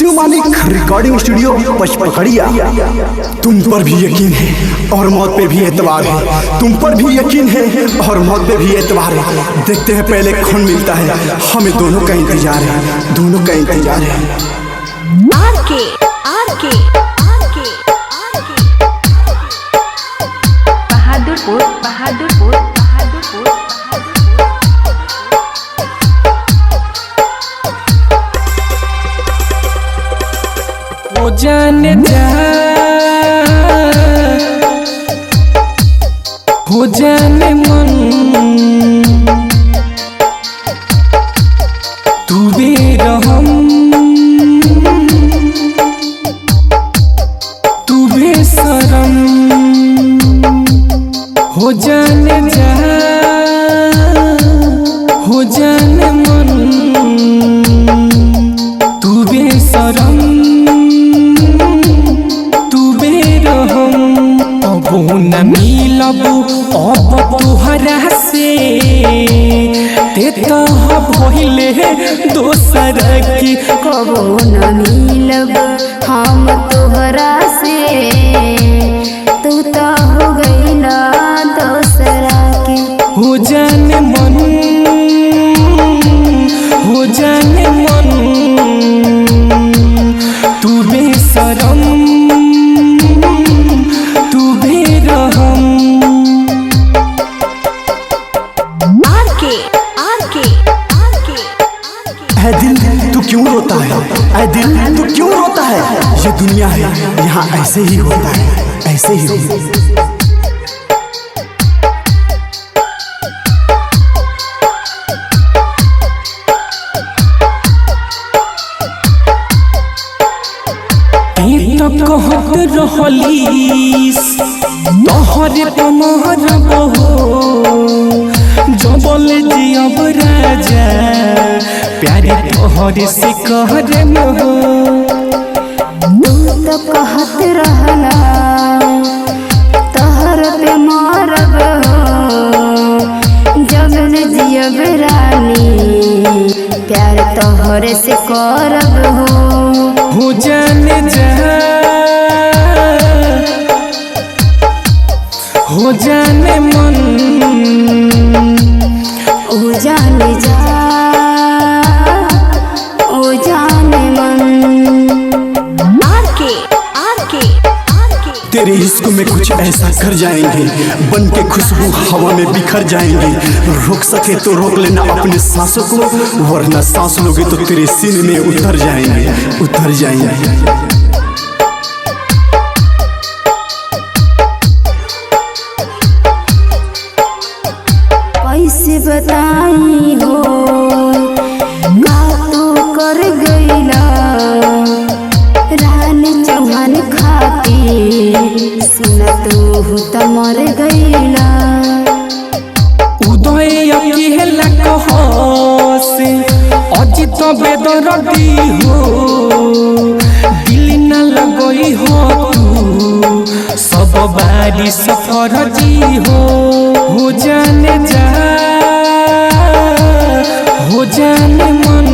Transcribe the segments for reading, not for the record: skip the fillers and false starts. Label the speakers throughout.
Speaker 1: शिव मालिक recording studio पचपकड़िया। तुम पर भी यकीन है और मौत पे भी एतबार है, तुम पर भी यकीन है और मौत पे भी एतबार है। देखते हैं पहले कौन मिलता है, हमें दोनों का इंतजार है, दोनों का इंतजार है।
Speaker 2: RK RK RK RK Bahadurpur Bahadurpur Bahadurpur
Speaker 3: वो जाने जा हो जाने मन तू बेरहम तू बेशरम हो जाने जा हो जाने मन तू बेशरम न मिलबू अब तुहरा से ते तो भइले दोसर की
Speaker 2: कबो न मिलब हम तोहरा से, तू तो हो गईला दोसरा के।
Speaker 3: हो जाने मन हो जाने मन तू बेशरम
Speaker 1: ऐ दिल तू क्यों रोता है, ऐ दिल तू क्यों रोता है। ये दुनिया है, यहाँ ऐसे ही होता है, ऐसे ही होता है।
Speaker 3: कहत रहलीस तोहरे पमहर बहो जबल जियब राजा प्यारे तोहरे से कहरे हो।
Speaker 2: तू तो कहत रहला तोहर पे मरब जबल जियब रानी प्यार तोहरे से करब
Speaker 3: हो जाने जा हो जाने मन
Speaker 2: ओ जाने जा ओ जाने मन। आरके आरके आरके
Speaker 1: तेरे इश्क में कुछ ऐसा कर जाएंगे, बन के खुशबू हवा में बिखर जाएंगे। रोक सके तो रोक लेना अपने सांसों को, वरना सांस लोगे तो तेरे सीने में उतर जाएंगे, उतर जाएंगे।
Speaker 2: कैसे बताई हो का तू कर गईला रानी चौहान खाती सुन तू त मर गईला।
Speaker 3: उदय अकेला कहसे अजित बेदरदी हो दिल न लगई हो तू सब बारी सफर जी हो जाने जा हो जाने मन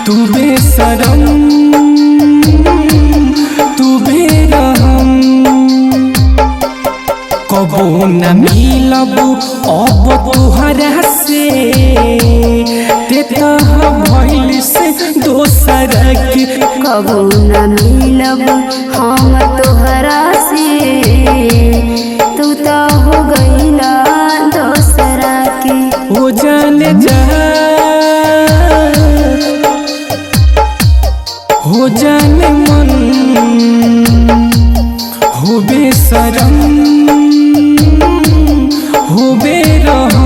Speaker 3: तू बेशरम तू बेरहम कबो न मिलबू अब तुहरा से ते तो भइल से दोसर की
Speaker 2: कबो न मिलब हम तोहरा से, तू तो हो गईला दोसरा के।
Speaker 3: हो जाने जा हो जाने मन हो बेशरम हो बेरहम।